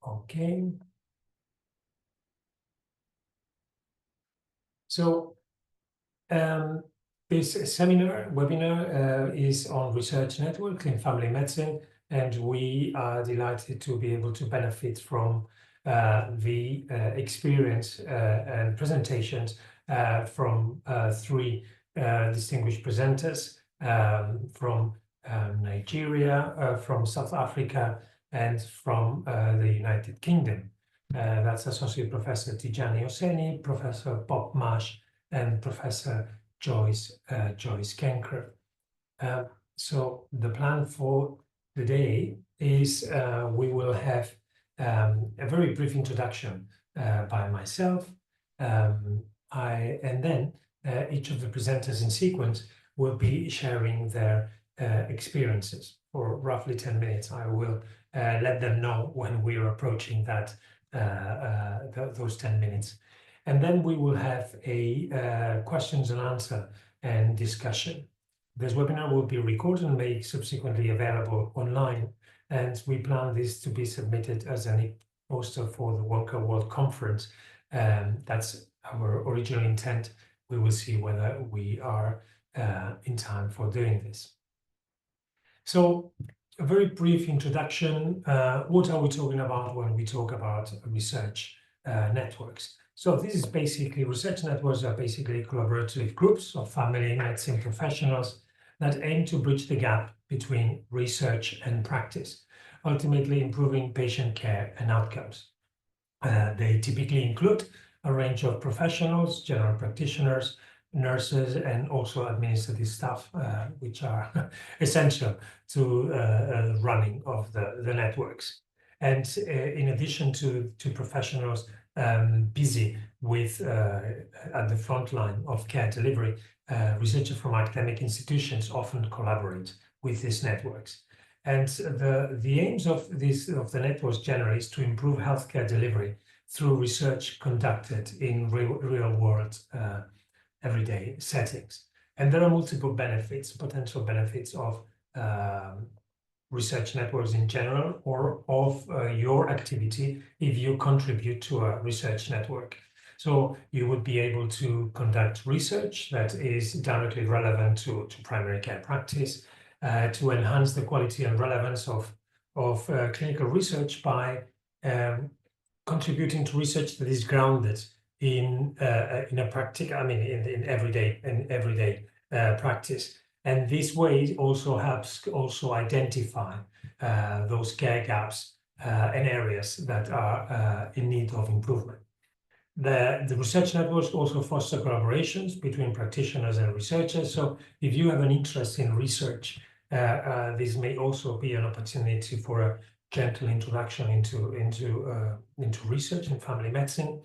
Okay. So this webinar is on research networks in family medicine, and we are delighted to be able to benefit from the experience and presentations from three distinguished presenters from Nigeria, from South Africa, and from the United Kingdom. That's Associate Professor Tijani Hosseini, Professor Bob Marsh, and Professor Joyce Kenkre. So the plan for the day is we will have a very brief introduction by myself, and then each of the presenters in sequence will be sharing their experiences for roughly 10 minutes. I will let them know when we are approaching that those 10 minutes. And then we will have a questions and answer and discussion. This webinar will be recorded and made subsequently available online, and we plan this to be submitted as a poster for the WONCA World Conference. That's our original intent. We will see whether we are in time for doing this. So, a very brief introduction. What are we talking about when we talk about research networks? So this is basically, research networks are basically collaborative groups of family medicine professionals that aim to bridge the gap between research and practice, ultimately improving patient care and outcomes. They typically include a range of professionals, general practitioners, nurses, and also administrative staff, which are essential to running of the networks. And in addition to professionals busy with at the front line of care delivery, researchers from academic institutions often collaborate with these networks. And the aims of the networks generally is to improve healthcare delivery through research conducted in real world everyday settings. And there are multiple benefits, potential benefits of research networks in general, or of your activity if you contribute to a research network. So you would be able to conduct research that is directly relevant to primary care practice, to enhance the quality and relevance of clinical research by contributing to research that is grounded in a practical, in everyday practice. And this way also helps identify those care gaps and areas that are in need of improvement. The research networks also foster collaborations between practitioners and researchers. So if you have an interest in research, this may also be an opportunity for a gentle introduction into research in family medicine.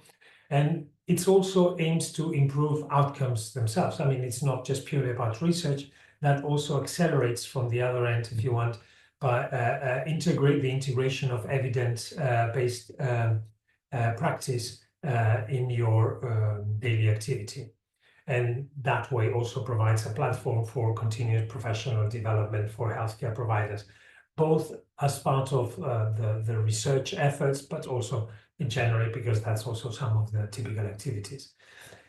And it also aims to improve outcomes themselves. I mean, it's not just purely about research. That also accelerates from the other end, if you want, by the integration of evidence-based practice in your daily activity. And that way also provides a platform for continued professional development for healthcare providers, both as part of the research efforts, but also generally because that's also some of the typical activities.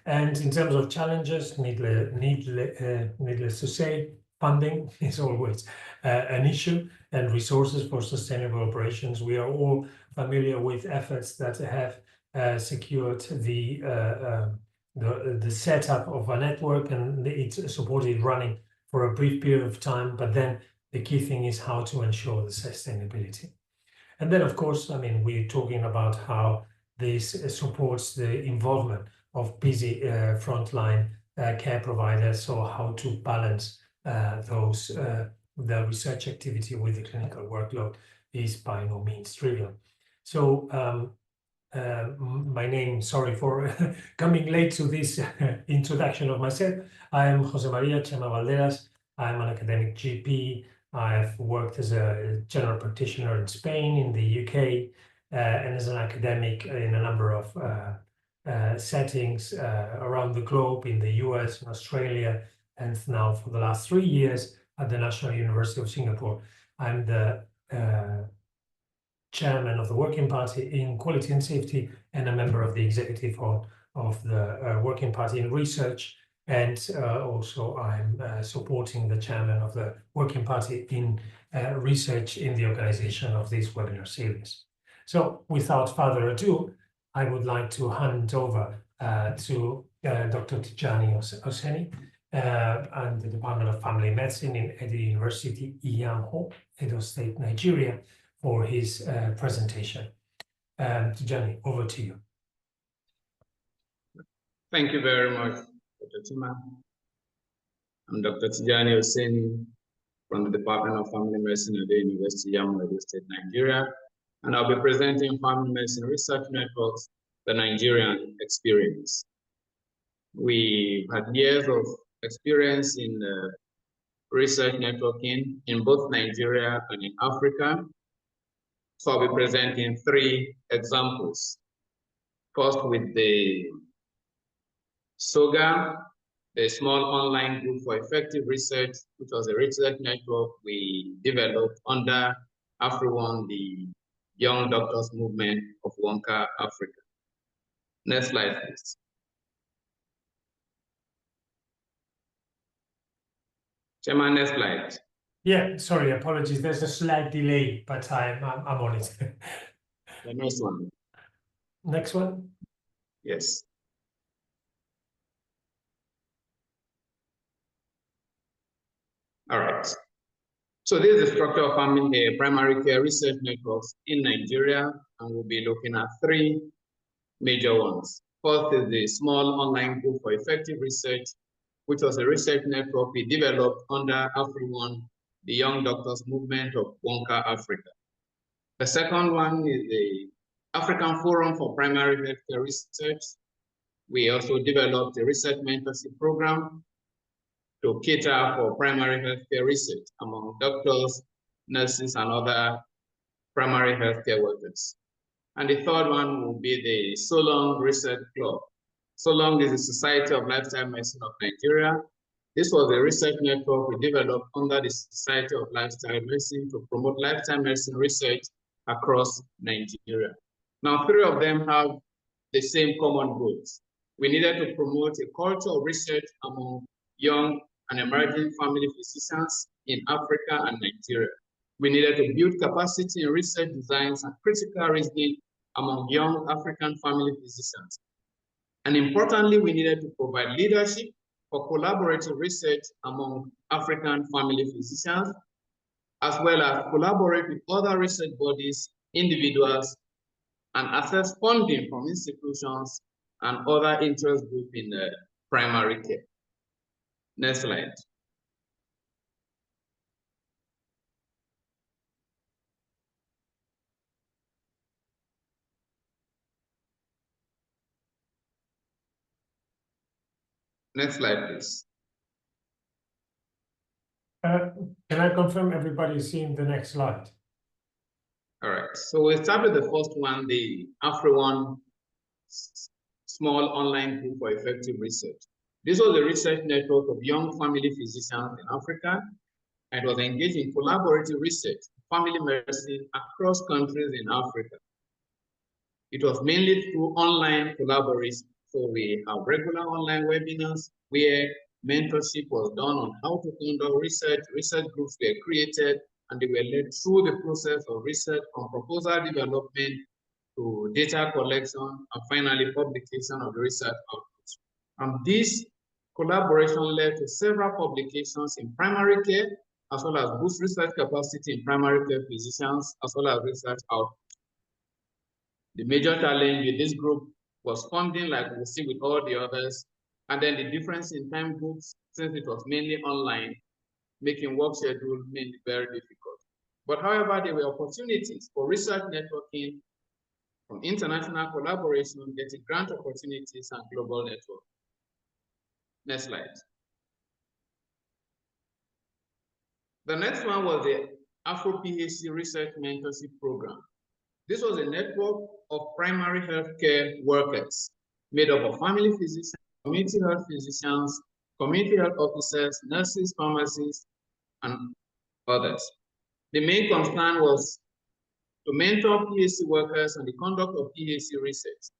And in terms of challenges, needless to say, funding is always an issue, and resources for sustainable operations. We are all familiar with efforts that have secured the setup of a network, and it's supported running for a brief period of time, but then the key thing is how to ensure the sustainability. And then, of course, I mean, we're talking about how this supports the involvement of busy frontline care providers, so how to balance the research activity with the clinical workload is by no means trivial. So my name, sorry for coming late to this introduction of myself. I am Jose Maria Chema Valderas. I'm an academic GP. I've worked as a general practitioner in Spain, in the UK, and as an academic in a number of settings around the globe, in the US and Australia, and now for the last 3 years at the National University of Singapore. I'm the chairman of the Working Party in Quality and Safety and a member of the executive of the Working Party in Research. And also I'm supporting the chairman of the Working Party in Research in the organization of this webinar series. So without further ado, I would like to hand over to Dr. Tijani Oseni and the Department of Family Medicine in Edo University, Iyamho, Edo State, Nigeria, for his presentation. Tijani, over to you. Thank you very much, Dr. Tima. I'm Dr. Tijani Oseni from the Department of Family Medicine at the University of Edo State, Nigeria, and I'll be presenting Family Medicine Research Networks, the Nigerian experience. We had years of experience in research networking in both Nigeria and in Africa. So I'll be presenting 3 examples. First, with the SOGA, the Small Online Group for Effective Research, which was a research network we developed under AfriOne, the Young Doctors Movement of WONCA Africa. Next slide, please. Chairman, next slide. Yeah, sorry, apologies. There's a slight delay, but I'm on it. The next one. Next one. Yes. All right. So this is the structure of primary care research networks in Nigeria, and we'll be looking at 3 major ones. First is the Small Online Group for Effective Research, which was a research network we developed under AfriOne, the Young Doctors Movement of WONCA Africa. The second one is the African Forum for Primary Healthcare Research. We also developed a research mentorship program to cater for primary healthcare research among doctors, nurses, and other primary healthcare workers. And the third one will be the Solong Research Club. Solong is the Society of Lifestyle Medicine of Nigeria. This was a research network we developed under the Society of Lifestyle Medicine to promote lifestyle medicine research across Nigeria. Now, 3 of them have the same common goals. We needed to promote a culture of research among young and emerging family physicians in Africa and Nigeria. We needed to build capacity in research designs and critical reasoning among young African family physicians. And importantly, we needed to provide leadership for collaborative research among African family physicians, as well as collaborate with other research bodies, individuals, and access funding from institutions and other interest groups in primary care. Next slide. Next slide, please. Can I confirm everybody's seeing the next slide? All right, so we'll start with the first one, the AfriOne Small Online Group for Effective Research. This was a research network of young family physicians in Africa, and was engaged in collaborative research, family medicine across countries in Africa. It was mainly through online collaboration. So we have regular online webinars where mentorship was done on how to conduct research. Research groups were created, and they were led through the process of research from proposal development to data collection, and finally publication of the research outputs. And this collaboration led to several publications in primary care, as well as boost research capacity in primary care physicians, as well as research output. The major challenge with this group was funding, like we see with all the others, and then the difference in time groups, since it was mainly online, making work schedule mainly very difficult. But however, there were opportunities for research networking, from international collaboration, getting grant opportunities, and global network. Next slide. The next one was the Afro-PHC Research Mentorship Program. This was a network of primary healthcare workers made up of family physicians, community health physicians, community health officers, nurses, pharmacists, and others. The main concern was to mentor PAC workers on the conduct of PAC research.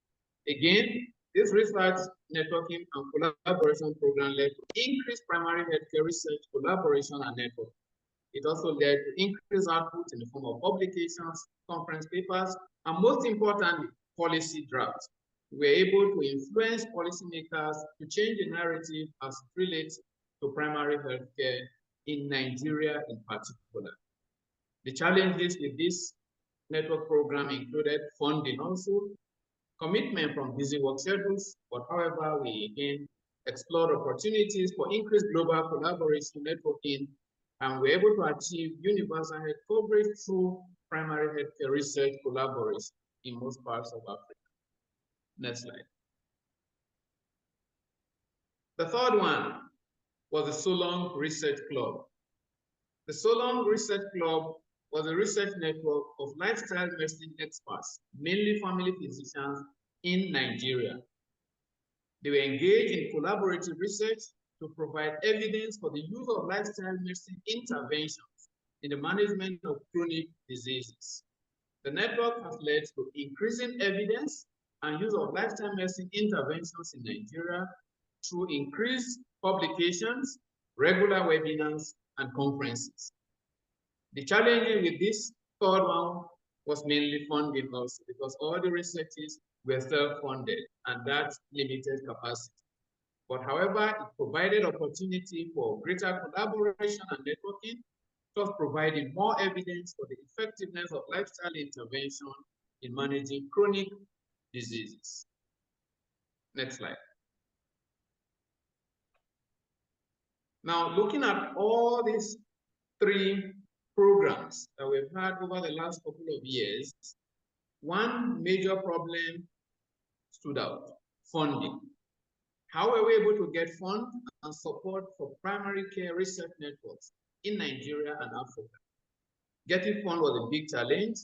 Again, this research networking and collaboration program led to increased primary healthcare research, collaboration, and network. It also led to increased output in the form of publications, conference papers, and most importantly, policy drafts. We were able to influence policymakers to change the narrative as it relates to primary healthcare in Nigeria in particular. The challenges with this network program included funding also, commitment from busy work schedules, but however, we again explored opportunities for increased global collaboration networking, and we're able to achieve universal health coverage through primary healthcare research collaboration in most parts of Africa. Next slide. The third one was the Solong Research Club. The Solong Research Club was a research network of lifestyle medicine experts, mainly family physicians in Nigeria. They were engaged in collaborative research to provide evidence for the use of lifestyle medicine interventions in the management of chronic diseases. The network has led to increasing evidence and use of lifestyle medicine interventions in Nigeria through increased publications, regular webinars, and conferences. The challenge with this third one was mainly funding also, because all the researches were self-funded and that limited capacity. But however, it provided opportunity for greater collaboration and networking, thus providing more evidence for the effectiveness of lifestyle intervention in managing chronic diseases. Next slide. Now, looking at all these three programs that we've had over the last couple of years, one major problem stood out: funding. How were we able to get funds and support for primary care research networks in Nigeria and Africa? Getting funds was a big challenge,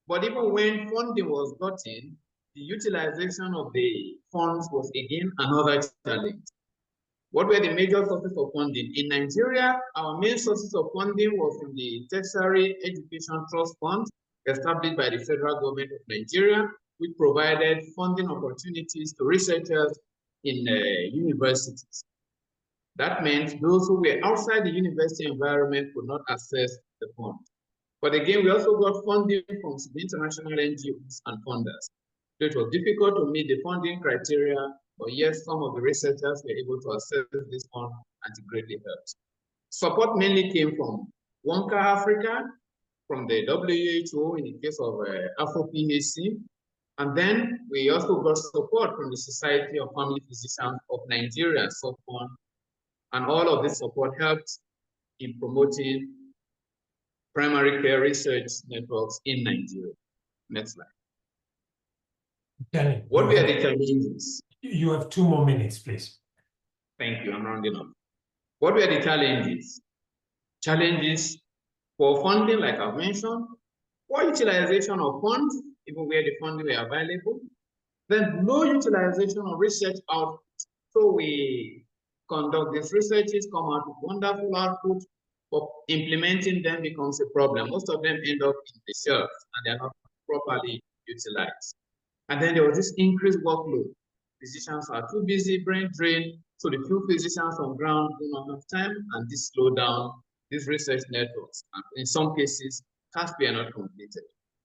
but even when funding was gotten, the utilization of the funds was again another challenge. What were the major sources of funding? In Nigeria, our main sources of funding was from the Tertiary Education Trust Fund, established by the federal government of Nigeria, which provided funding opportunities to researchers in universities. That meant those who were outside the university environment could not access the fund. But again, we also got funding from the international NGOs and funders. So it was difficult to meet the funding criteria, but yes, some of the researchers were able to access this fund, and it greatly helped. Support mainly came from WONCA Africa, from the WHO in the case of Afro-PAC, and then we also got support from the Society of Family Physicians of Nigeria, SOFON, and all of this support helped in promoting primary care research networks in Nigeria. Next slide. Okay. What were the challenges? You have 2 more minutes, please. Thank you, I'm rounding up. What were the challenges? Challenges for funding, like I've mentioned, poor utilization of funds, even where the funding were available, then low utilization of research output. So we conduct these researches, come out with wonderful output, but implementing them becomes a problem. Most of them end up in the shelves and they're not properly utilized. And then there was this increased workload. Physicians are too busy, brain drain, so the few physicians on ground do not have time, and this slow down these research networks. And in some cases, tasks were not completed.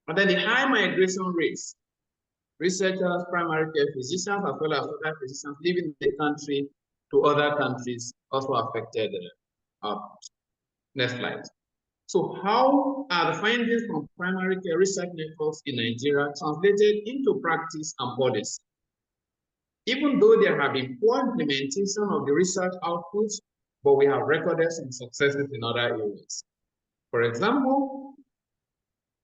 And then the high migration rates. Researchers, primary care physicians, as well as other physicians leaving the country to other countries also affected output. Next slide. So how are the findings from primary care research networks in Nigeria translated into practice and policy? Even though there have been poor implementation of the research outputs, but we have recorded some successes in other areas. For example,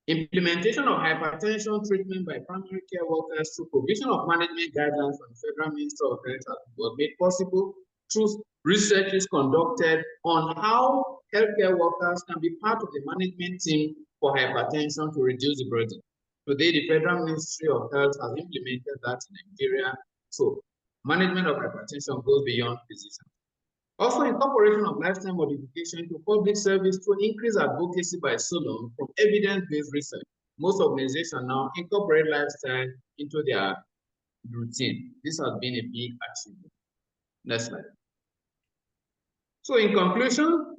implementation of hypertension treatment by primary care workers through provision of management guidelines from the Federal Ministry of Health was made possible through researches conducted on how healthcare workers can be part of the management team for hypertension to reduce the burden. Today, the Federal Ministry of Health has implemented that in Nigeria. So management of hypertension goes beyond physicians. Also, incorporation of lifestyle modification to public service to increase advocacy by Solong from evidence-based research. most organizations now incorporate lifestyle into their routine. This has been a big achievement. Next slide. So in conclusion,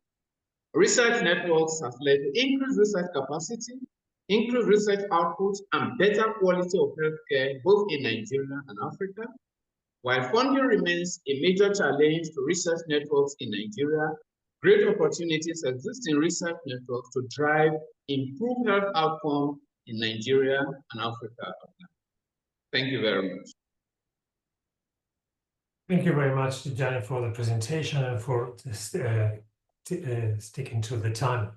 research networks have led to increased research capacity, increased research output, and better quality of healthcare both in Nigeria and Africa. While funding remains a major challenge to research networks in Nigeria, great opportunities exist in research networks to drive improved health outcomes in Nigeria and Africa. Thank you very much. Thank you very much, Johnny, for the presentation and for sticking to the time.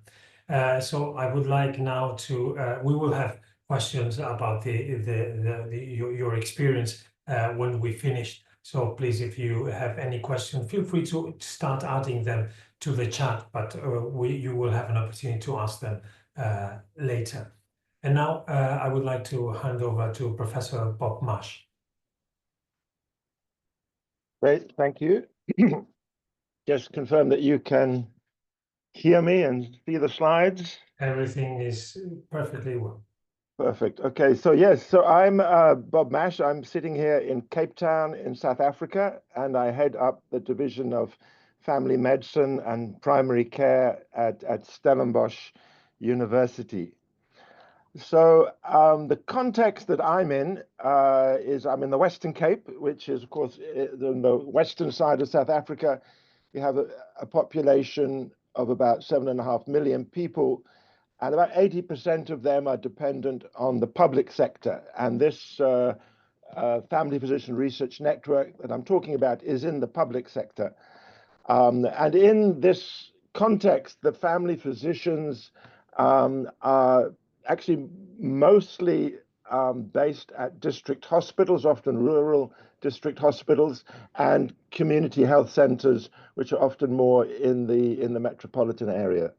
So I would like now to, we will have questions about your experience when we finish. So please, if you have any questions, feel free to start adding them to the chat, but you will have an opportunity to ask them later. And now I would like to hand over to Professor Bob Marsh. Great, thank you. Just confirm that you can hear me and see the slides. Everything is perfectly well. Perfect. Okay, so yes, so I'm Bob Marsh. I'm sitting here in Cape Town in South Africa, and I head up the division of family medicine and primary care at Stellenbosch University. So the context that I'm in is I'm in the Western Cape, which is, of course, the western side of South Africa. We have a population of about 7.5 million people, and about 80% of them are dependent on the public sector. And this family physician research network that I'm talking about is in the public sector. And in this context, the family physicians are actually mostly based at district hospitals, often rural district hospitals, and community health centers, which are often more in the metropolitan area.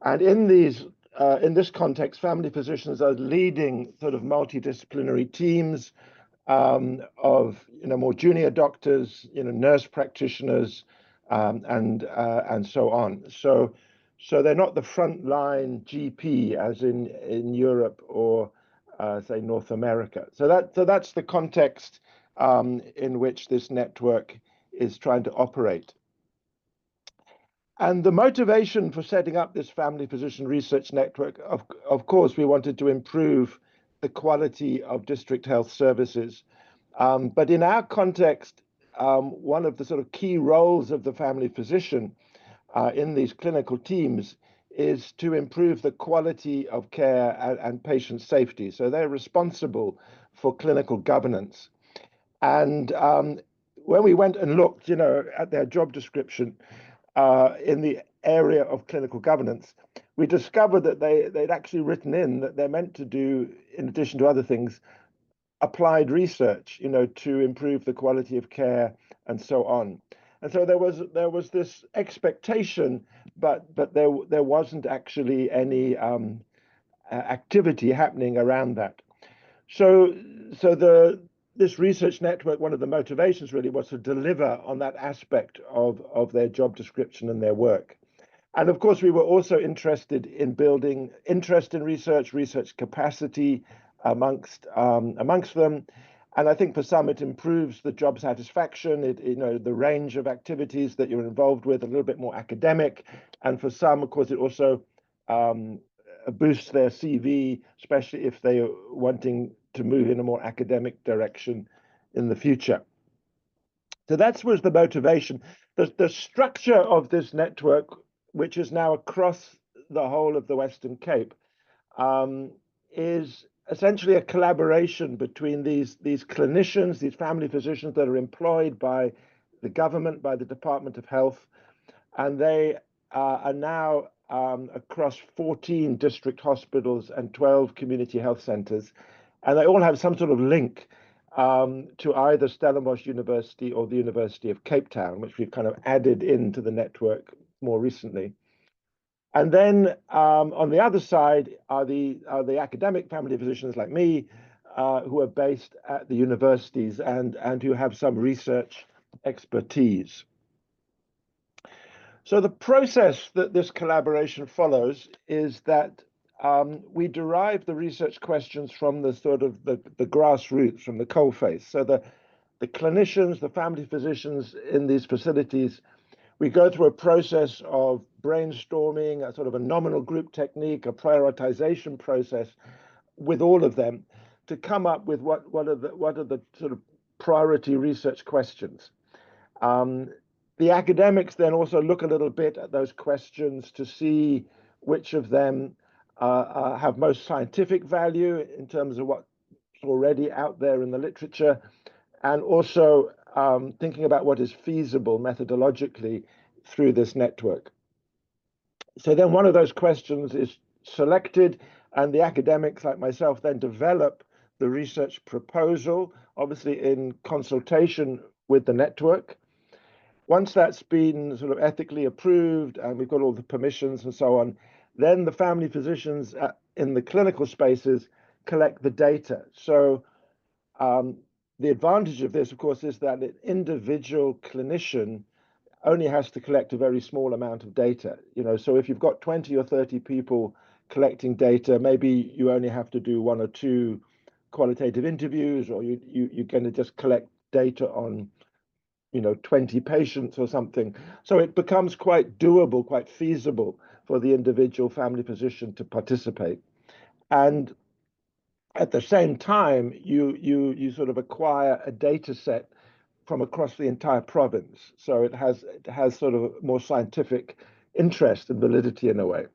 And in this context, family physicians are leading sort of multidisciplinary teams of more junior doctors, nurse practitioners, and so on. So they're not the frontline GP as in Europe or say North America. So that's the context in which this network is trying to operate. And the motivation for setting up this family physician research network, of course, we wanted to improve the quality of district health services. But in our context, one of the sort of key roles of the family physician in these clinical teams is to improve the quality of care and patient safety. So they're responsible for clinical governance. And when we went and looked, at their job description in the area of clinical governance, we discovered that they'd actually written in that they're meant to do, in addition to other things, applied research, to improve the quality of care and so on. And so there was this expectation, but there wasn't actually any activity happening around that. So this research network, one of the motivations really was to deliver on that aspect of their job description and their work. And of course, we were also interested in building interest in research capacity amongst them. And I think for some, it improves the job satisfaction, the range of activities that you're involved with, a little bit more academic. And for some, of course, it also boosts their CV, especially if they are wanting to move in a more academic direction in the future. So that was the motivation. The structure of this network, which is now across the whole of the Western Cape, is essentially a collaboration between these clinicians, these family physicians that are employed by the government, by the Department of Health, and they are now across 14 district hospitals and 12 community health centers, and they all have some sort of link to either Stellenbosch University or the University of Cape Town, which we've kind of added into the network more recently. And then on the other side are the academic family physicians like me, who are based at the universities and who have some research expertise. So the process that this collaboration follows is that we derive the research questions from the sort of the grassroots, from the coalface. So the clinicians, the family physicians in these facilities, we go through a process of brainstorming, a sort of a nominal group technique, a prioritization process with all of them to come up with what are the sort of priority research questions. The academics then also look a little bit at those questions to see which of them have most scientific value in terms of what's already out there in the literature, and also thinking about what is feasible methodologically through this network. So then one of those questions is selected, and the academics like myself then develop the research proposal, obviously in consultation with the network. Once that's been sort of ethically approved and we've got all the permissions and so on, then the family physicians in the clinical spaces collect the data. So the advantage of this, of course, is that an individual clinician only has to collect a very small amount of data. So if you've got 20 or 30 people collecting data, maybe you only have to do 1 or 2 qualitative interviews, or you're going to just collect data on 20 patients or something. So it becomes quite doable, quite feasible for the individual family physician to participate. And at the same time, you sort of acquire a data set from across the entire province. So it has sort of more scientific interest and validity in a way.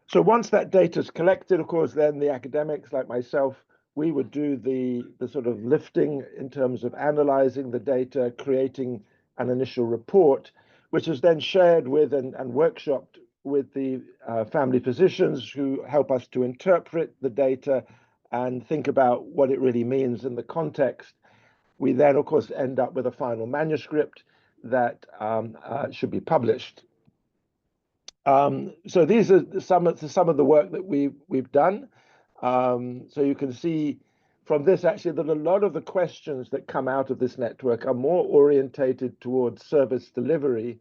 So once that data is collected, of course, then the academics like myself, we would do the sort of lifting in terms of analyzing the data, creating an initial report, which is then shared with and workshopped with the family physicians who help us to interpret the data and think about what it really means in the context. We then, of course, end up with a final manuscript that should be published. So these are some of the work that we've done. So you can see from this actually that a lot of the questions that come out of this network are more orientated towards service delivery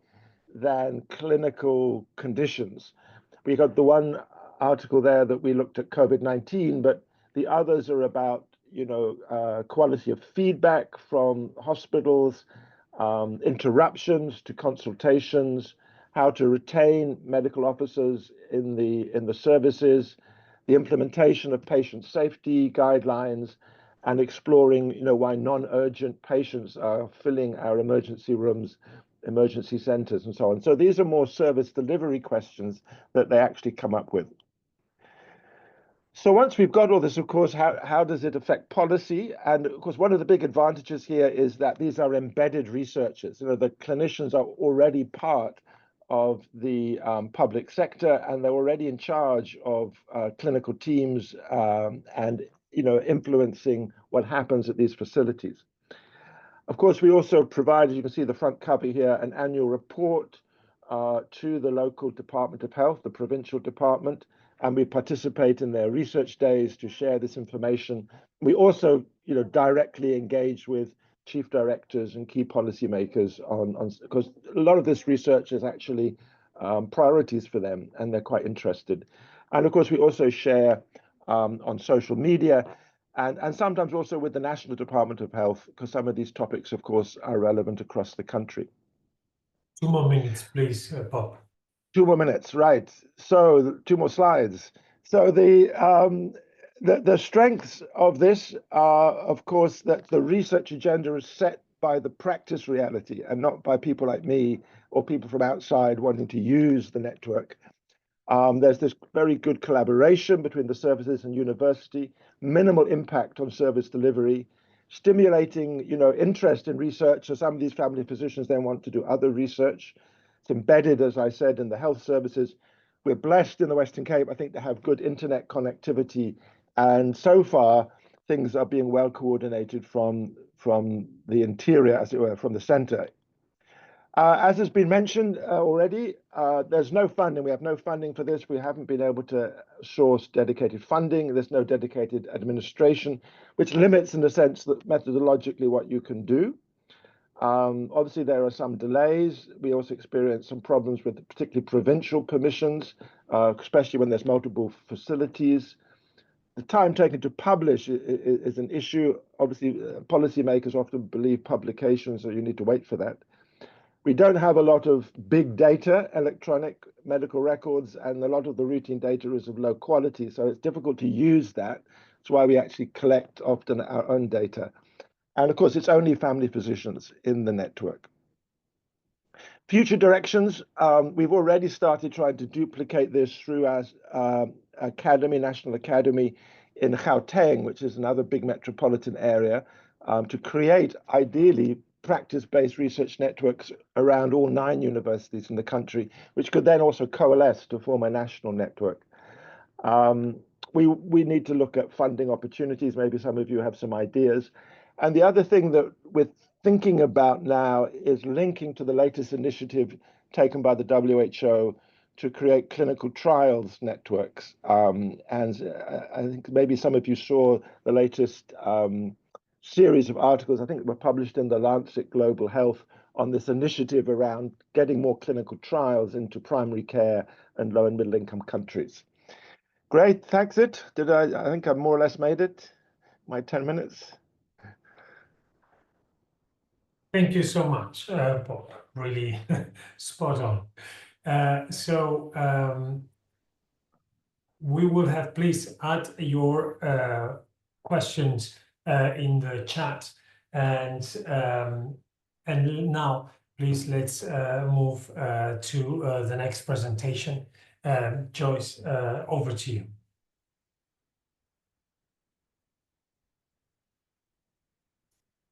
than clinical conditions. We got the one article there that we looked at COVID-19, but the others are about quality of feedback from hospitals, interruptions to consultations, how to retain medical officers in the services, the implementation of patient safety guidelines, and exploring why non-urgent patients are filling our emergency rooms, emergency centers, and so on. So these are more service delivery questions that they actually come up with. So once we've got all this, of course, how does it affect policy? And of course, one of the big advantages here is that these are embedded researchers. The clinicians are already part of the public sector, and they're already in charge of clinical teams and influencing what happens at these facilities. Of course, we also provide, as you can see the front cover here, an annual report to the local Department of Health, the provincial department, and we participate in their research days to share this information. We also, directly engage with chief directors and key policymakers because a lot of this research is actually priorities for them, and they're quite interested. And of course, we also share on social media and sometimes also with the National Department of Health, because some of these topics, of course, are relevant across the country. 2 more minutes, please, Bob. 2 more minutes, right. So 2 more slides. So the strengths of this are, of course, that the research agenda is set by the practice reality and not by people like me or people from outside wanting to use the network. There's this very good collaboration between the services and university, minimal impact on service delivery, stimulating, interest in research. So some of these family physicians then want to do other research. It's embedded, as I said, in the health services. We're blessed in the Western Cape, I think, to have good internet connectivity. And so far, things are being well coordinated from the interior, as it were, from the center. As has been mentioned already, there's no funding. We have no funding for this. We haven't been able to source dedicated funding. There's no dedicated administration, which limits in the sense that methodologically what you can do. Obviously, there are some delays. We also experience some problems with particularly provincial permissions, especially when there's multiple facilities. The time taken to publish is an issue. Obviously, policymakers often believe publication, so you need to wait for that. We don't have a lot of big data, electronic medical records, and a lot of the routine data is of low quality, so it's difficult to use that. That's why we actually collect often our own data. And of course, it's only family physicians in the network. Future directions, we've already started trying to duplicate this through our National Academy in Gauteng, which is another big metropolitan area, to create, ideally, practice-based research networks around all 9 universities in the country, which could then also coalesce to form a national network. We need to look at funding opportunities. Maybe some of you have some ideas. And the other thing that we're thinking about now is linking to the latest initiative taken by the WHO to create clinical trials networks. And I think maybe some of you saw the latest series of articles, I think were published in the Lancet Global Health, on this initiative around getting more clinical trials into primary care and low and middle income countries. Great, thanks it. I think I've more or less made it, my 10 minutes. Thank you so much, Bob. Really spot on. We will have, please add your questions in the chat, and now please let's move to the next presentation. Joyce, over to you.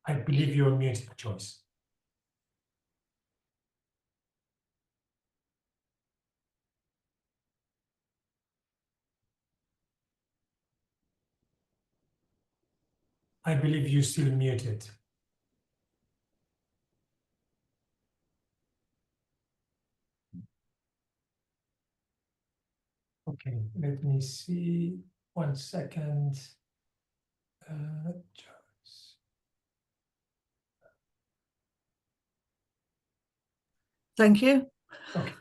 I believe you're muted, Joyce. I believe you're still muted. Okay, let me see. 1 second. Joyce. Thank you. Okay.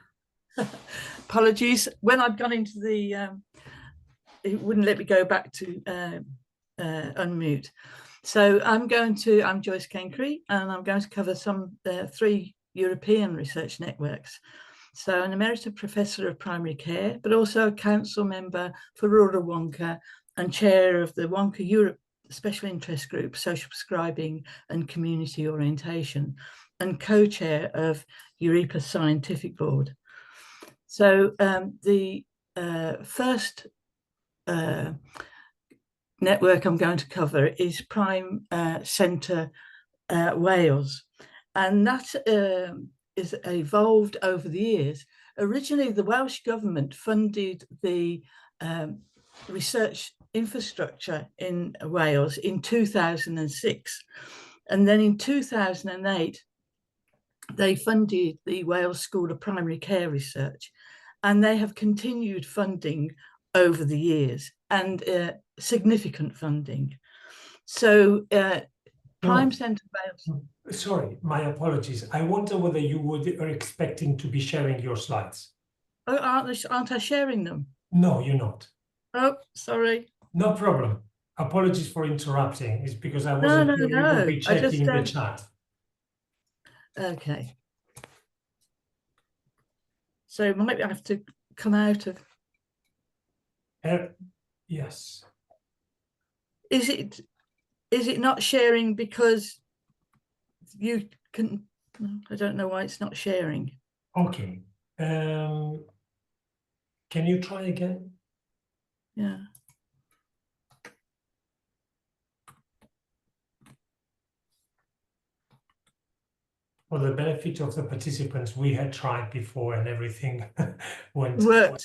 Apologies. When I'd gone into the, it wouldn't let me go back to unmute. So I'm Joyce Kenkre, and I'm going to cover some 3 European research networks. So an Emeritus Professor of Primary Care, but also a council member for rural WONCA and chair of the WONCA Europe Special Interest Group, Social Prescribing and Community Orientation, and co-chair of EURIPA Scientific Board. So the first network I'm going to cover is Prime Centre Wales, and that is evolved over the years. Originally, the Welsh government funded the research infrastructure in Wales in 2006, and then in 2008 they funded the Wales School of Primary Care Research, and they have continued funding over the years, and significant funding. So Prime Centre Wales. Sorry, my apologies. I wonder whether you are expecting to be sharing your slides. Oh, aren't I sharing them? No, you're not. Oh, sorry. No problem. Apologies for interrupting. It's because I wasn't sure you would be checking the chat. Okay. So maybe I have to come out of. Yes. Is it not sharing because you can? I don't know why it's not sharing. Okay. Can you try again? Yeah. For the benefit of the participants, we had tried before and everything went well.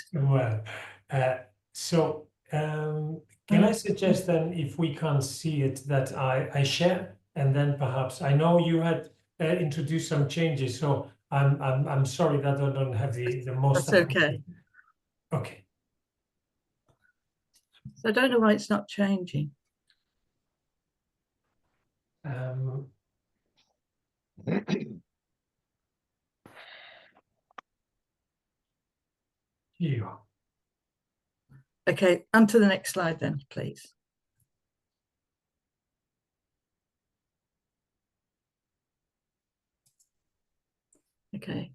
Can I suggest then, if we can't see it, that I share, and then perhaps I know you had introduced some changes, so I'm sorry that I don't have the most. That's okay. Okay. So I don't know why it's not changing. Yeah. Okay, on to the next slide then, please. Okay.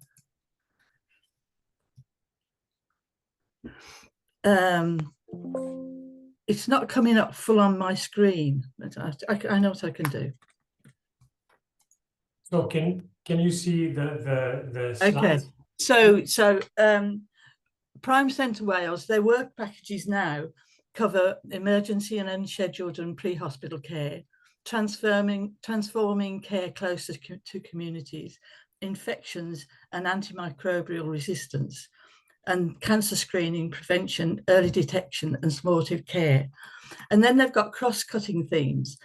It's not coming up full on my screen, but I know what I can do. So can you see the slides? Okay. So Prime Centre Wales, their work packages now cover emergency and unscheduled and pre-hospital care, transforming care closer to communities, infections and antimicrobial resistance, and cancer screening, prevention, early detection and supportive care. And then they've got cross-cutting themes: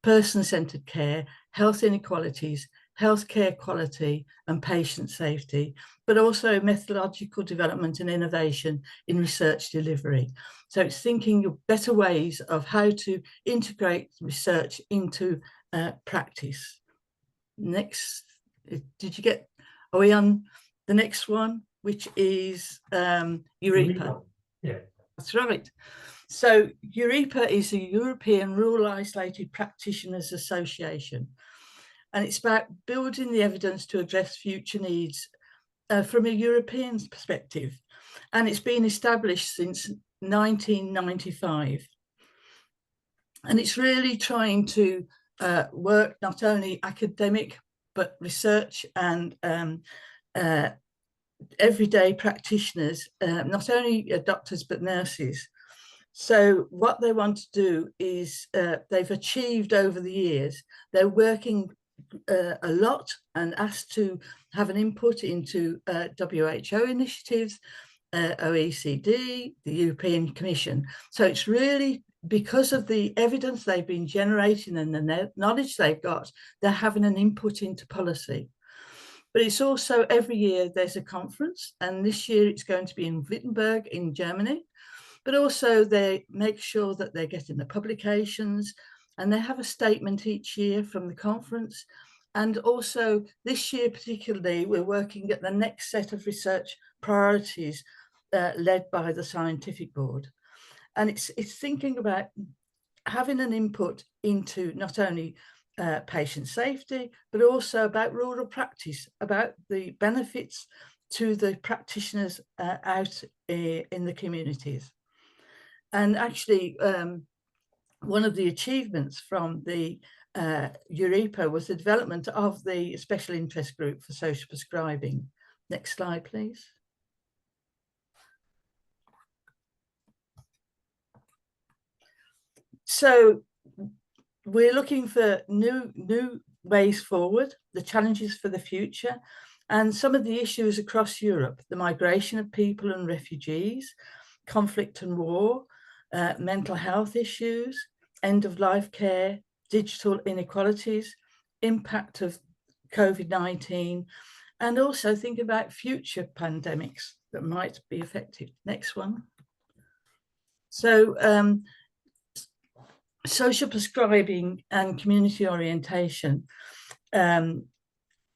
person-centred care, health inequalities, healthcare quality and patient safety, but also methodological development and innovation in research delivery. So it's thinking of better ways of how to integrate research into practice. Next, did you get, are we on the next one, which is EURIPA? Yeah. That's right. So EURIPA is a European Rural Isolated Practitioners Association, and it's about building the evidence to address future needs from a European perspective. And it's been established since 1995. And it's really trying to work not only academic, but research and everyday practitioners, not only doctors, but nurses. So what they want to do is they've achieved over the years, they're working a lot and asked to have an input into WHO initiatives, OECD, the European Commission. So it's really because of the evidence they've been generating and the knowledge they've got, they're having an input into policy. But it's also every year there's a conference, and this year it's going to be in Wittenberg in Germany. But also they make sure that they're getting the publications, and they have a statement each year from the conference. And also this year particularly, we're working at the next set of research priorities led by the scientific board. And it's thinking about having an input into not only patient safety, but also about rural practice, about the benefits to the practitioners out in the communities. And actually, one of the achievements from the EURIPA was the development of the special interest group for social prescribing. Next slide, please. So we're looking for new ways forward, the challenges for the future, and some of the issues across Europe: the migration of people and refugees, conflict and war, mental health issues, end-of-life care, digital inequalities, impact of COVID-19, and also think about future pandemics that might be affected. Next one. So social prescribing and community orientation. And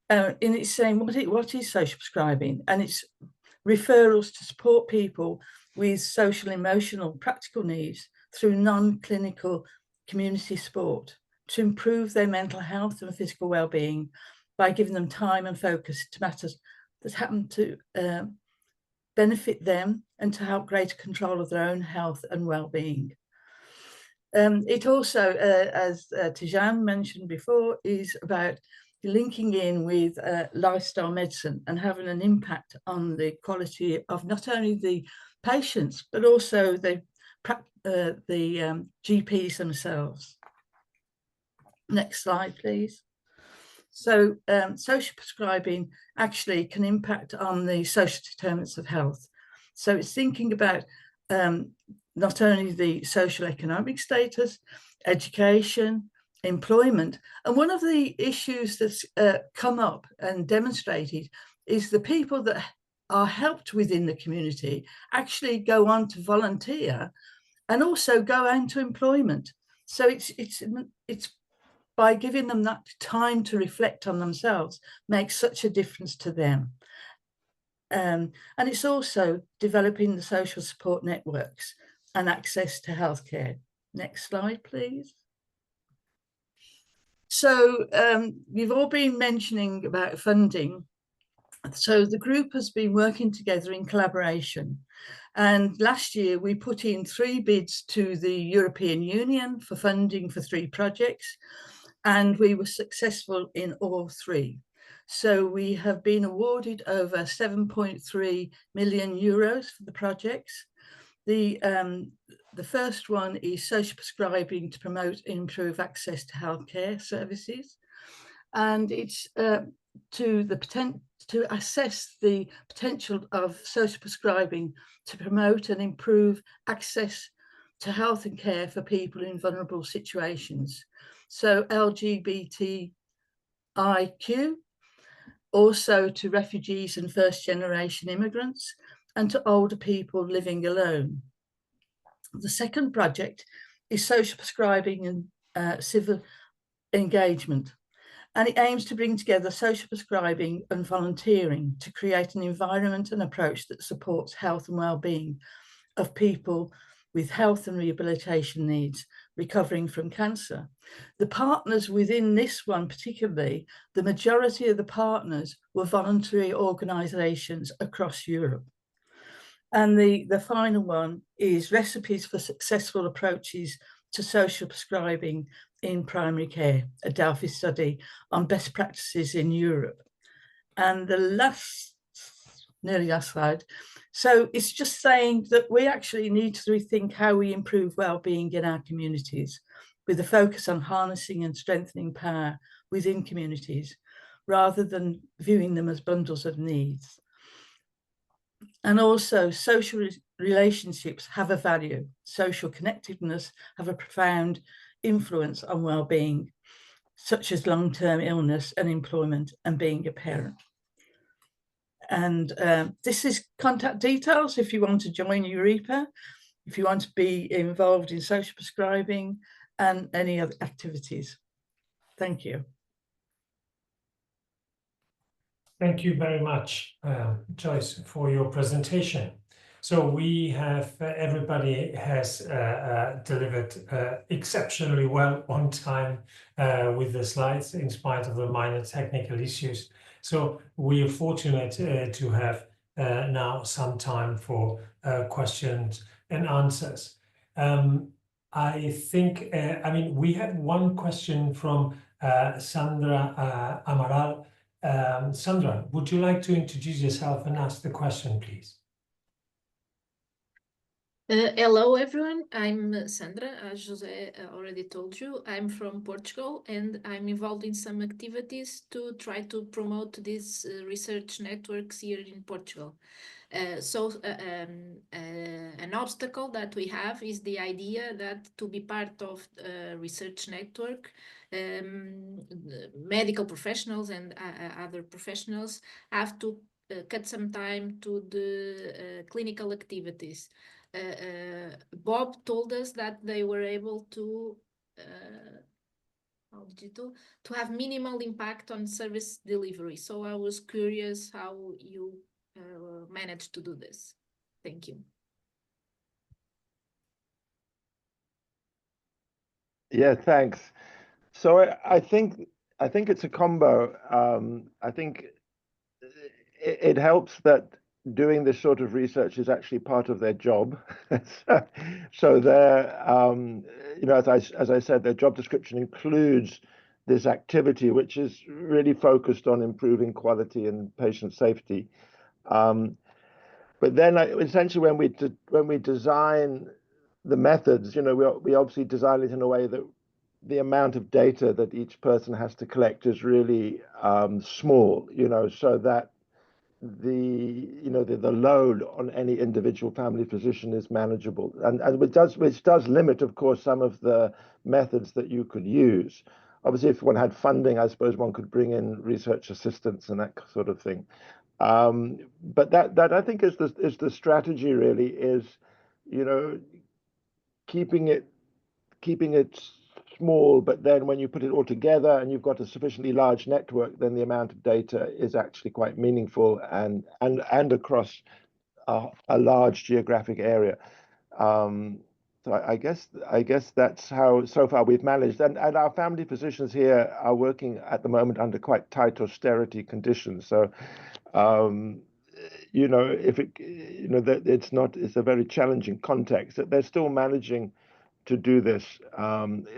it's saying, what is social prescribing? And it's referrals to support people with social, emotional, practical needs through non-clinical community support to improve their mental health and physical well-being by giving them time and focus to matters that happen to benefit them and to help greater control of their own health and well-being. It also, as Tijan mentioned before, is about linking in with lifestyle medicine and having an impact on the quality of not only the patients, but also the GPs themselves. Next slide, please. So social prescribing actually can impact on the social determinants of health. So it's thinking about not only the social economic status, education, employment. And one of the issues that's come up and demonstrated is the people that are helped within the community actually go on to volunteer and also go into employment. So it's by giving them that time to reflect on themselves makes such a difference to them. And it's also developing the social support networks and access to healthcare. Next slide, please. So we've all been mentioning about funding. So the group has been working together in collaboration. And last year we put in 3 bids to the European Union for funding for 3 projects, and we were successful in all 3. So we have been awarded over 7.3 million euros for the projects. The first one is social prescribing to promote and improve access to healthcare services. And it's to assess the potential of social prescribing to promote and improve access to health and care for people in vulnerable situations. So LGBTIQ, also to refugees and first-generation immigrants, and to older people living alone. The second project is social prescribing and civil engagement. And it aims to bring together social prescribing and volunteering to create an environment and approach that supports health and well-being of people with health and rehabilitation needs recovering from cancer. The partners within this one particularly, the majority of the partners were voluntary organisations across Europe. And the final one is recipes for successful approaches to social prescribing in primary care, a Delphi study on best practices in Europe. And the nearly last slide. So it's just saying that we actually need to rethink how we improve well-being in our communities, with a focus on harnessing and strengthening power within communities, rather than viewing them as bundles of needs. And also, social relationships have a value. Social connectedness have a profound influence on well-being, such as long-term illness and employment and being a parent. And this is contact details if you want to join EURIPA, if you want to be involved in social prescribing and any other activities. Thank you. Thank you very much, Joyce, for your presentation. So we have, everybody has delivered exceptionally well on time with the slides, in spite of the minor technical issues. So we are fortunate to have now some time for questions and answers. I think, I mean, we have one question from Sandra Amaral. Sandra, would you like to introduce yourself and ask the question, please? Hello, everyone. I'm Sandra, as José already told you. I'm from Portugal, and I'm involved in some activities to try to promote these research networks here in Portugal. An obstacle that we have is the idea that to be part of a research network, medical professionals and other professionals have to cut some time to the clinical activities. Bob told us that they were able to have minimal impact on service delivery. So I was curious how you managed to do this. Thank you. Yeah, thanks. So I think it's a combo. I think it helps that doing this sort of research is actually part of their job. So they're, you know, as I said, their job description includes this activity, which is really focused on improving quality and patient safety. But then essentially when we design the methods, you know, we obviously design it in a way that the amount of data that each person has to collect is really small, you know, so that the load on any individual family physician is manageable, and which does limit, of course, some of the methods that you could use. Obviously, if one had funding, I suppose one could bring in research assistants and that sort of thing. But that I think is the strategy really, is, you know, keeping it small, but then when you put it all together and you've got a sufficiently large network, then the amount of data is actually quite meaningful and across a large geographic area. So I guess that's how so far we've managed, and our family physicians here are working at the moment under quite tight austerity conditions. So, you know, if it, you know, that it's a very challenging context. That they're still managing to do this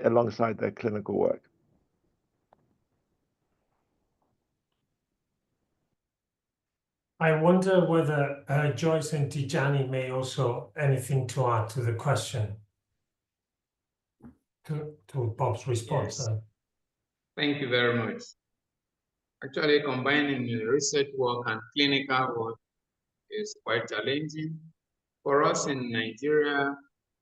alongside their clinical work. I wonder whether Joyce and Tijani may also anything to add to the question, to Bob's response. Yes. Thank you very much. Actually, combining research work and clinical work is quite challenging. For us in Nigeria,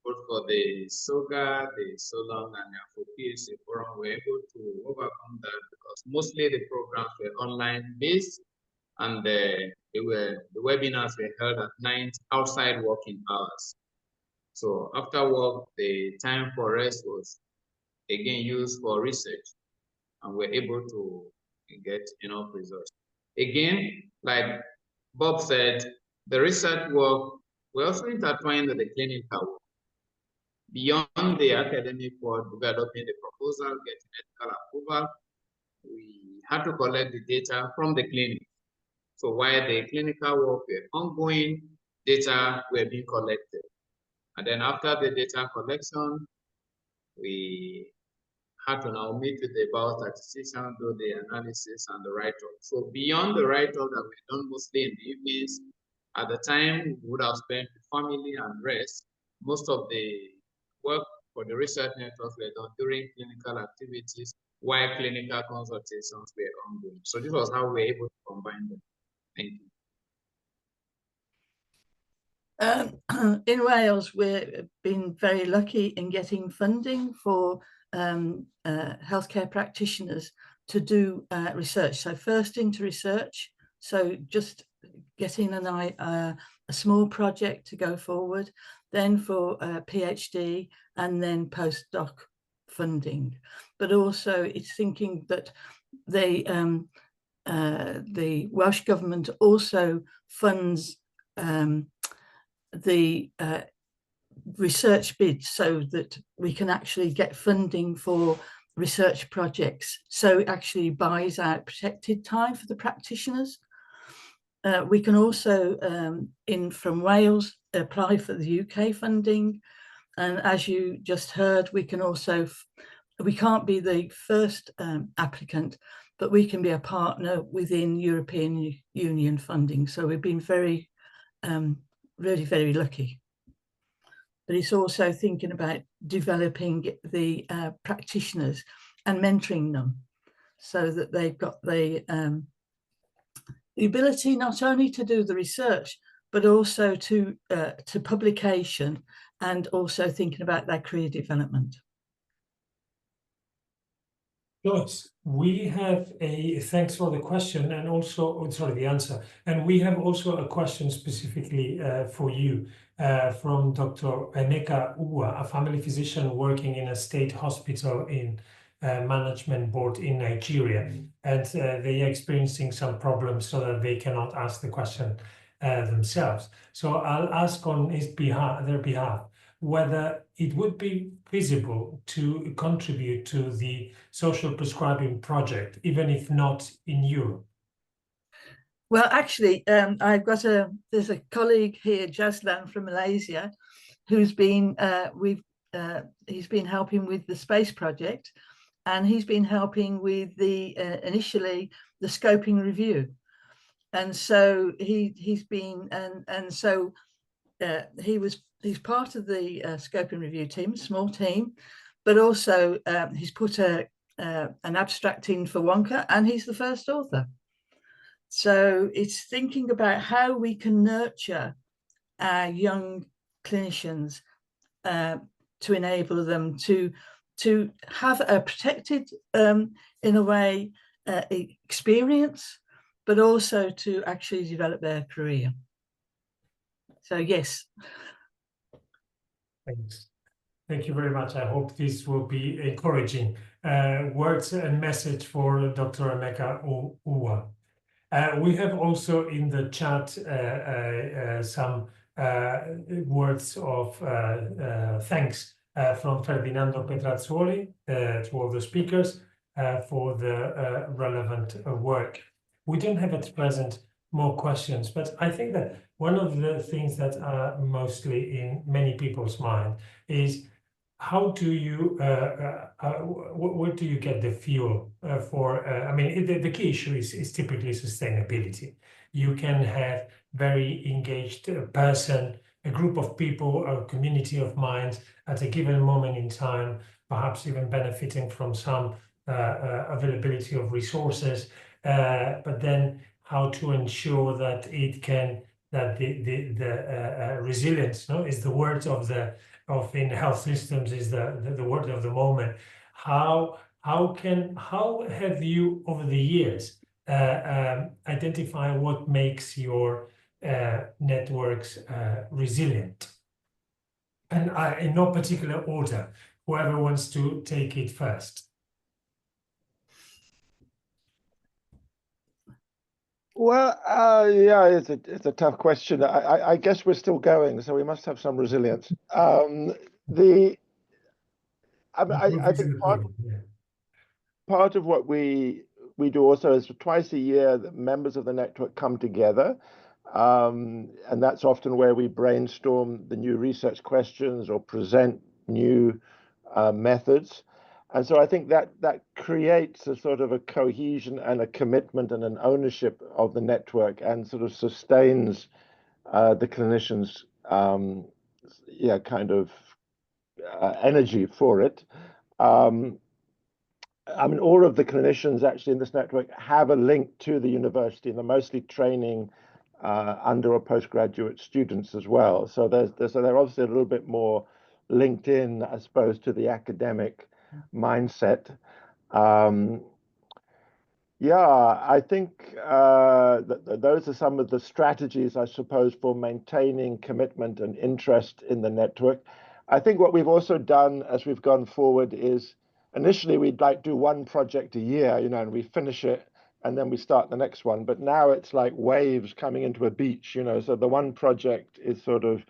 both for the SOGA, the SOLON, and the PhD forum, we're able to overcome that because mostly the programs were online based, and the webinars were held at night outside working hours. So after work, the time for rest was again used for research, and we're able to get enough results. Again, like Bob said, the research work, we also intertwined with the clinical work. Beyond the academic work, developing the proposal, getting medical approval, we had to collect the data from the clinic. So while the clinical work were ongoing, data were being collected. And then after the data collection, we had to now meet with the biostatistician, do the analysis and the write-up. So beyond the write-up that we done mostly in the evenings, at the time we would have spent with family and rest, most of the work for the research networks were done during clinical activities while clinical consultations were ongoing. So this was how we were able to combine them. Thank you. In Wales, we've been very lucky in getting funding for healthcare practitioners to do research. So first into research, so just getting a small project to go forward, then for PhD, and then postdoc funding. But also it's thinking that the Welsh Government also funds the research bids so that we can actually get funding for research projects. So it actually buys out protected time for the practitioners. We can also, from Wales, apply for the UK funding. And as you just heard, we can also, we can't be the first applicant, but we can be a partner within European Union funding. So we've been very, really very lucky. But it's also thinking about developing the practitioners and mentoring them so that they've got the ability not only to do the research, but also to publication, and also thinking about their career development. Joyce, we have thanks for the question and also, sorry, the answer. And we have also a question specifically for you from Dr. Eneka Uwa, a family physician working in a state hospital in management board in Nigeria. And they are experiencing some problems so that they cannot ask the question themselves. So I'll ask on their behalf, whether it would be feasible to contribute to the social prescribing project, even if not in Europe. Well, actually, I've got there's a colleague here, Jaslan from Malaysia, who's been, he's been helping with the space project, and he's been helping with the, initially, the scoping review. And so he's been, and so he's part of the scoping review team, small team, but also he's put an abstract in for WONCA, and he's the first author. So it's thinking about how we can nurture our young clinicians to enable them to have a protected, in a way, experience, but also to actually develop their career. So yes. Thanks. Thank you very much. I hope this will be encouraging words and message for Dr. Emeka Uwa. We have also in the chat some words of thanks from Ferdinando Petrazzoli to all the speakers for the relevant work. We don't have at present more questions, but I think that one of the things that are mostly in many people's mind is how do you, where do you get the fuel for, I mean, the key issue is typically sustainability. You can have very engaged person, a group of people, a community of minds at a given moment in time, perhaps even benefiting from some availability of resources, but then how to ensure that it can, that the resilience, no, is the word of in health systems, is the word of the moment. How have you over the years identify what makes your networks resilient? And in no particular order, whoever wants to take it first. Well, yeah, it's a tough question. I guess we're still going, so we must have some resilience. I think part of what we do also is twice a year that members of the network come together, and that's often where we brainstorm the new research questions or present new methods. And so I think that creates a sort of a cohesion and a commitment and an ownership of the network, and sort of sustains the clinicians' kind of energy for it. I mean, all of the clinicians actually in this network have a link to the university, and they're mostly training under or postgraduate students as well. So they're obviously a little bit more linked in, I suppose, to the academic mindset. Yeah, I think those are some of the strategies, I suppose, for maintaining commitment and interest in the network. I think what we've also done as we've gone forward is, initially we'd like do one project a year, you know, and we finish it and then we start the next one. But now it's like waves coming into a beach, you know, so the one project is sort of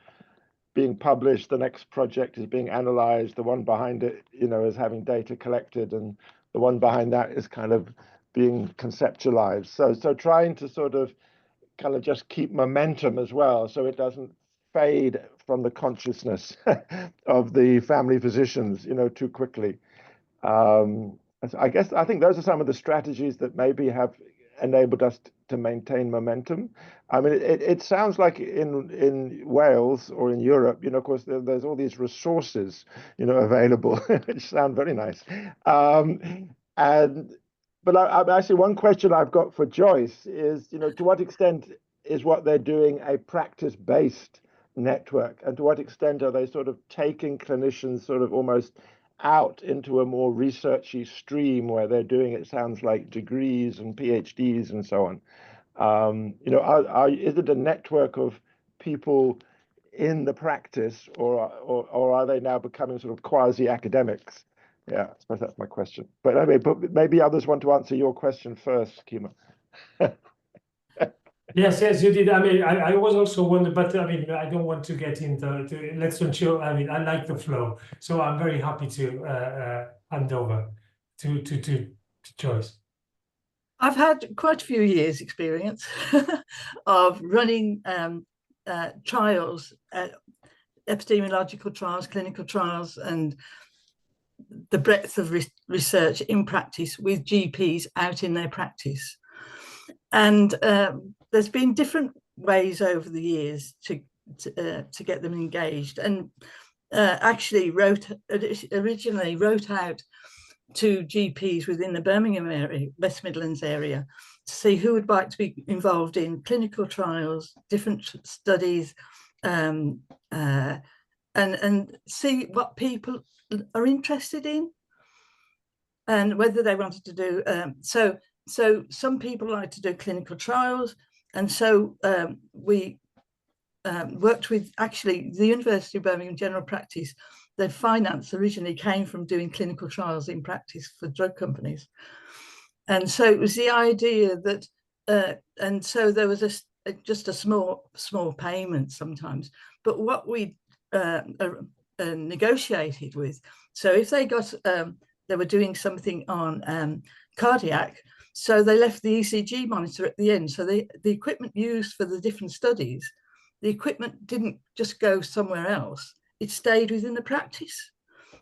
being published, the next project is being analyzed, the one behind it, you know, is having data collected, and the one behind that is kind of being conceptualized. So trying to sort of kind of just keep momentum as well, so it doesn't fade from the consciousness of the family physicians, you know, too quickly. I think those are some of the strategies that maybe have enabled us to maintain momentum. I mean, it sounds like in Wales or in Europe, you know, of course, there's all these resources, you know, available, which sound very nice. But actually, one question I've got for Joyce is, you know, to what extent is what they're doing a practice-based network, and to what extent are they sort of taking clinicians sort of almost out into a more researchy stream where they're doing, it sounds like, degrees and PhDs and so on. You know, is it a network of people in the practice, or are they now becoming sort of quasi-academics? Yeah, I suppose that's my question. But anyway, maybe others want to answer your question first, Kima. Yes, you did. I mean, I was also wondering, but I mean, I don't want to get into, let's ensure, I mean, I like the flow. So I'm very happy to hand over to Joyce. I've had quite a few years' experience of running trials, epidemiological trials, clinical trials, and the breadth of research in practice with GPs out in their practice. And there's been different ways over the years to get them engaged, and actually originally wrote out to GPs within the Birmingham area, West Midlands area, to see who would like to be involved in clinical trials, different studies, and see what people are interested in and whether they wanted to do. So some people like to do clinical trials, and so we worked with actually the University of Birmingham General Practice their finance originally came from doing clinical trials in practice for drug companies. And so it was the idea that, and so there was just a small payment sometimes. But what we negotiated with, so if they got, they were doing something on cardiac, so they left the ECG monitor at the end. So the equipment used for the different studies, the equipment didn't just go somewhere else. It stayed within the practice,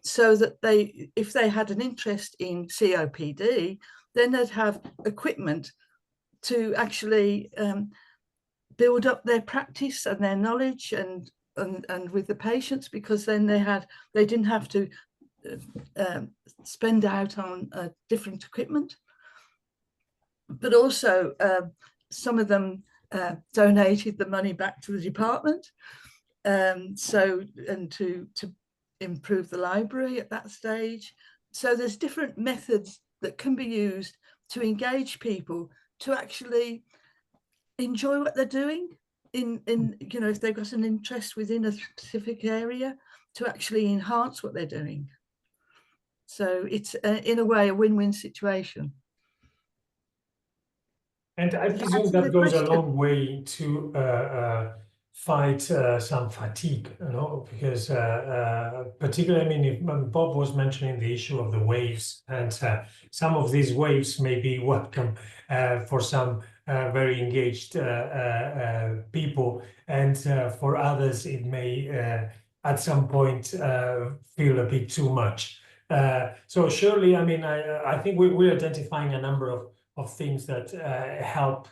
so that they, if they had an interest in COPD, then they'd have equipment to actually build up their practice and their knowledge and with the patients, because then they didn't have to spend out on different equipment. But also some of them donated the money back to the department, so, and to improve the library at that stage. So there's different methods that can be used to engage people to actually enjoy what they're doing in you know, if they've got an interest within a specific area, to actually enhance what they're doing. So it's in a way a win-win situation. And I presume that goes a long way to fight some fatigue, you know, because particularly, I mean, if Bob was mentioning the issue of the waves, and some of these waves may be welcome for some very engaged people, and for others it may at some point feel a bit too much. So surely, I mean, I think we're identifying a number of things that help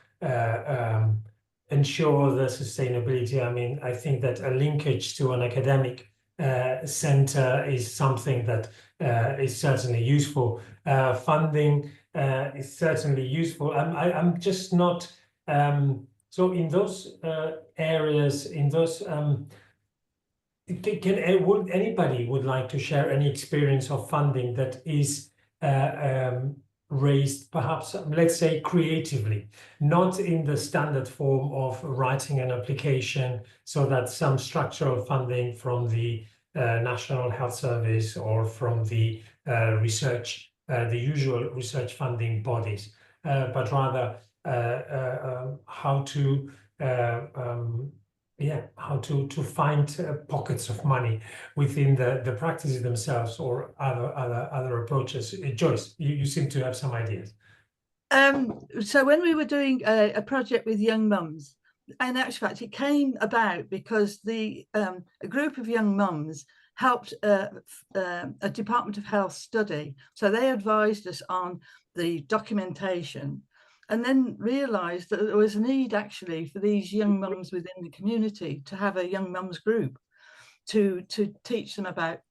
ensure the sustainability. I mean, I think that a linkage to an academic center is something that is certainly useful. Funding is certainly useful. I'm just not, so in those areas, in those, would anybody would like to share any experience of funding that is raised, perhaps, let's say, creatively, not in the standard form of writing an application, so that some structural funding from the National Health Service or from the research, the usual research funding bodies, but rather how to how to find pockets of money within the practices themselves, or other approaches. Joyce, you seem to have some ideas. So when we were doing a project with young mums, in actual fact, it came about because a group of young mums helped a Department of Health study. So they advised us on the documentation, and then realised that there was a need actually for these young mums within the community to have a young mums group to teach them about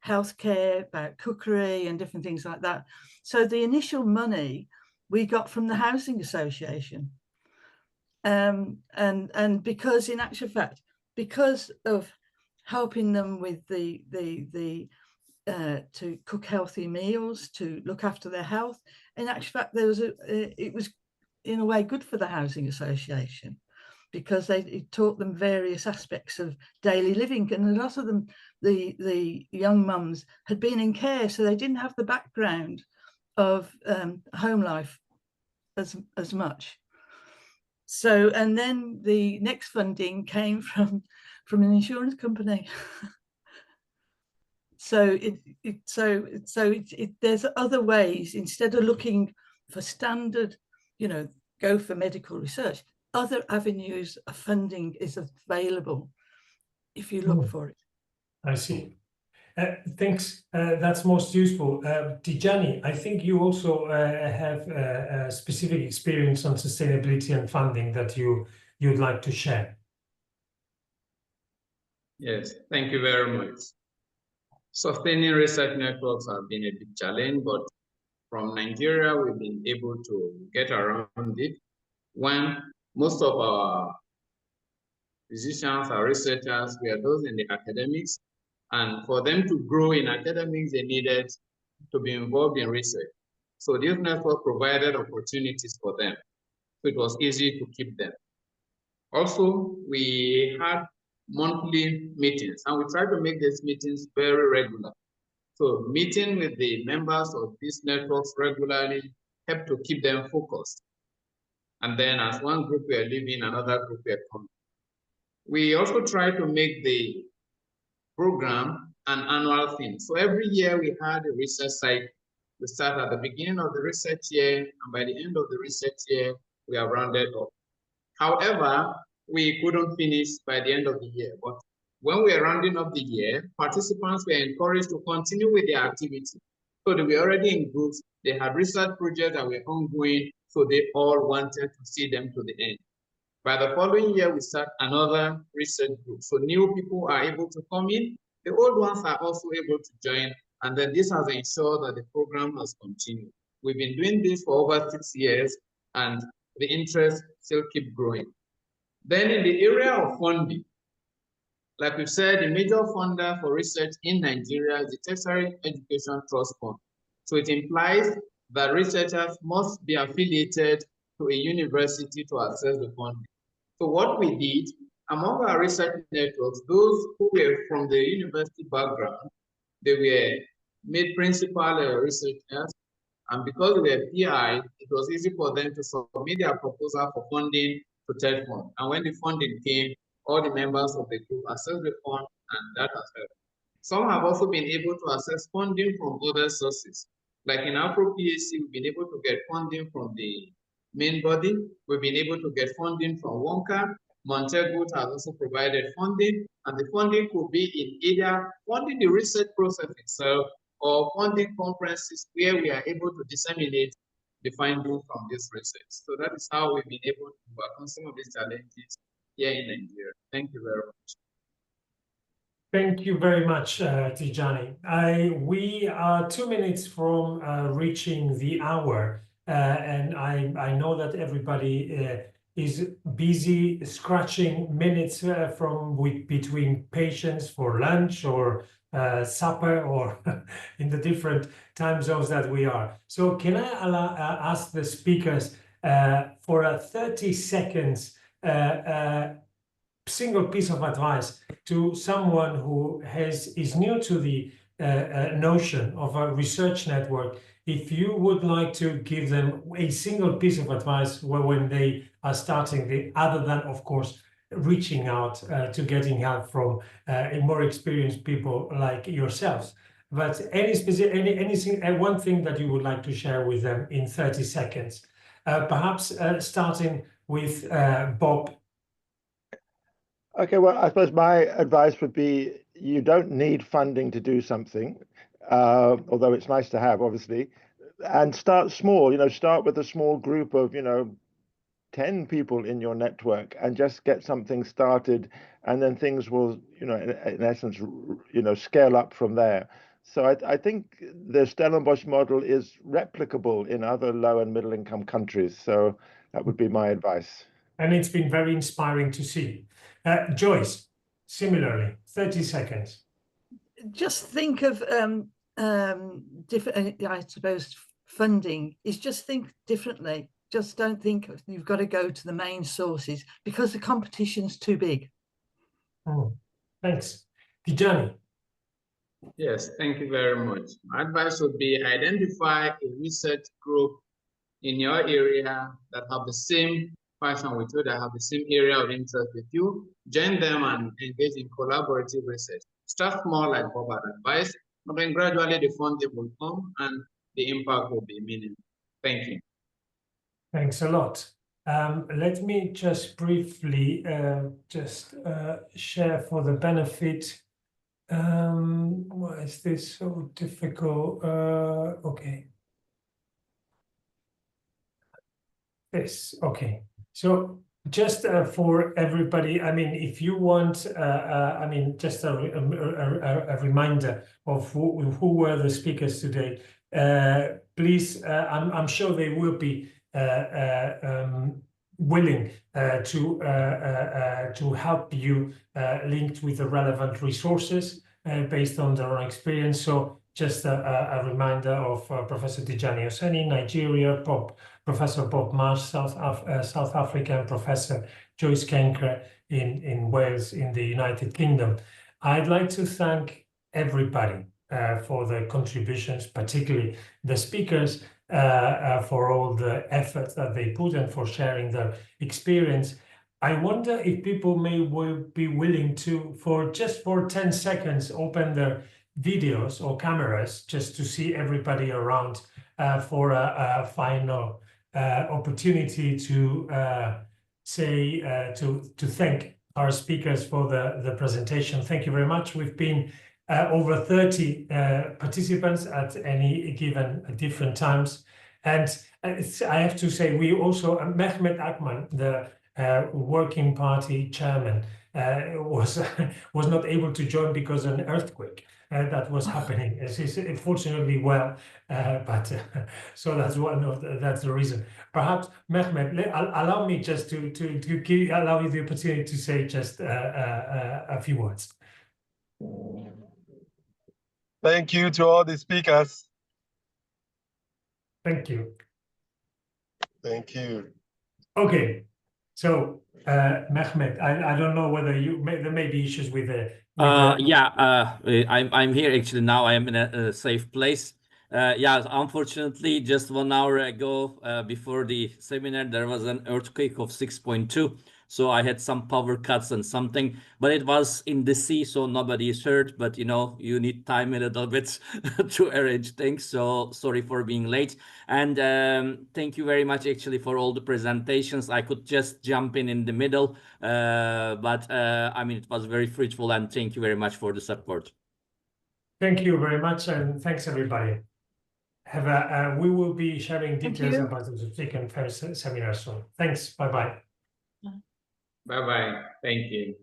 healthcare, about cookery and different things like that. So the initial money we got from the Housing Association. And because in actual fact, because of helping them with to cook healthy meals, to look after their health, in actual fact, there was it was in a way good for the Housing Association, because it taught them various aspects of daily living. And a lot of them, the young mums, had been in care, so they didn't have the background of home life as much. So, and then the next funding came from an insurance company. So there's other ways, instead of looking for standard, you know, go for medical research, other avenues of funding is available if you look for it. I see. Thanks. That's most useful. Tijani, I think you also have a specific experience on sustainability and funding that you'd like to share. Yes, thank you very much. Sustaining research networks have been a big challenge, but from Nigeria, we've been able to get around it. When most of our physicians, our researchers, were those in the academics, and for them to grow in academics, they needed to be involved in research. So this network provided opportunities for them. So it was easy to keep them. Also, we had monthly meetings, and we try to make these meetings very regular. So meeting with the members of these networks regularly help to keep them focused. And then as one group we are leaving, another group we are coming. We also try to make the program an annual thing. So every year we had a research cycle. We start at the beginning of the research year, and by the end of the research year, we are rounded up. However, we couldn't finish by the end of the year. But when we are rounding up the year, participants were encouraged to continue with their activity. So they were already in groups, they had research projects that were ongoing, so they all wanted to see them to the end. By the following year, we start another research group. So new people are able to come in, the old ones are also able to join, and then this has ensured that the program has continued. We've been doing this for over 6 years, and the interest still keep growing. Then in the area of funding, like we've said, the major funder for research in Nigeria is the Tertiary Education Trust Fund. So it implies that researchers must be affiliated to a university to access the funding. So what we did, among our research networks, those who were from the university background, they were made principal researchers, and because we were PI, it was easy for them to submit their proposal for funding to TED Fund. And when the funding came, all the members of the group accessed the fund, and that has helped. Some have also been able to access funding from other sources. Like in Afro PhD, we've been able to get funding from the main body. We've been able to get funding from WONCA. Montego has also provided funding, and the funding could be in either funding the research process itself or funding conferences where we are able to disseminate the findings from this research. So that is how we've been able to overcome some of these challenges here in Nigeria. Thank you very much. Thank you very much, Tijani. We are 2 minutes from reaching the hour, and I know that everybody is busy scratching minutes between patients for lunch or supper or in the different time zones that we are. So can I ask the speakers for a 30 seconds single piece of advice to someone who is new to the notion of a research network? If you would like to give them a single piece of advice when they are starting, other than, of course, reaching out to getting help from more experienced people like yourselves. But anything, one thing that you would like to share with them in 30 seconds, perhaps starting with Bob. Okay, well, I suppose my advice would be you don't need funding to do something, although it's nice to have, obviously, and start small, start with a small group of, 10 people in your network and just get something started, and then things will, in essence, scale up from there. So I think the Stellenbosch model is replicable in other low and middle income countries. So that would be my advice. And it's been very inspiring to see. Joyce, similarly, 30 seconds. Just think of different, I suppose, funding is just think differently. Just don't think you've got to go to the main sources because the competition's too big. Oh, thanks. Tijani. Yes, thank you very much. My advice would be identify a research group in your area that have the same passion with you, that have the same area of interest with you. Join them and engage in collaborative research. Start small, like Bob had advised, but then gradually the funding will come and the impact will be meaningful. Thank you. Thanks a lot. Let me just briefly share for the benefit. Why is this so difficult? Okay. This, okay. So just for everybody, I mean, if you want, just a reminder of who were the speakers today. Please, I'm sure they will be willing to help you linked with the relevant resources based on their own experience. So just a reminder of Professor Tijani Oseni, Nigeria, Professor Bob Marsh, South Africa, and Professor Joyce Kenkre, in Wales, in the United Kingdom. I'd like to thank everybody for the contributions, particularly the speakers, for all the efforts that they put and for sharing their experience. I wonder if people may be willing to, for 10 seconds, open their videos or cameras just to see everybody around for a final opportunity to thank our speakers for the presentation. Thank you very much. We've been over 30 participants at any given different times. And I have to say, we also, Mehmet Akman, the Working Party chairman, was not able to join because of an earthquake that was happening. He's fortunately well, but so that's that's the reason. Perhaps Mehmet, allow me just to allow you the opportunity to say just a few words. Thank you to all the speakers. Thank you. Thank you. Okay, so Mehmet, I don't know whether there may be issues with the. I'm here actually now. I am in a safe place. Yeah, unfortunately, just 1 hour ago, before the seminar, there was an earthquake of 6.2. So I had some power cuts and something, but it was in the sea, so nobody is hurt. But you know, you need time a little bit to arrange things. So sorry for being late. And thank you very much actually for all the presentations. I could just jump in the middle, but I mean, it was very fruitful, and thank you very much for the support. Thank you very much, and thanks everybody. We will be sharing details about the second seminar soon. Thanks. Bye-bye. Bye-bye. Thank you.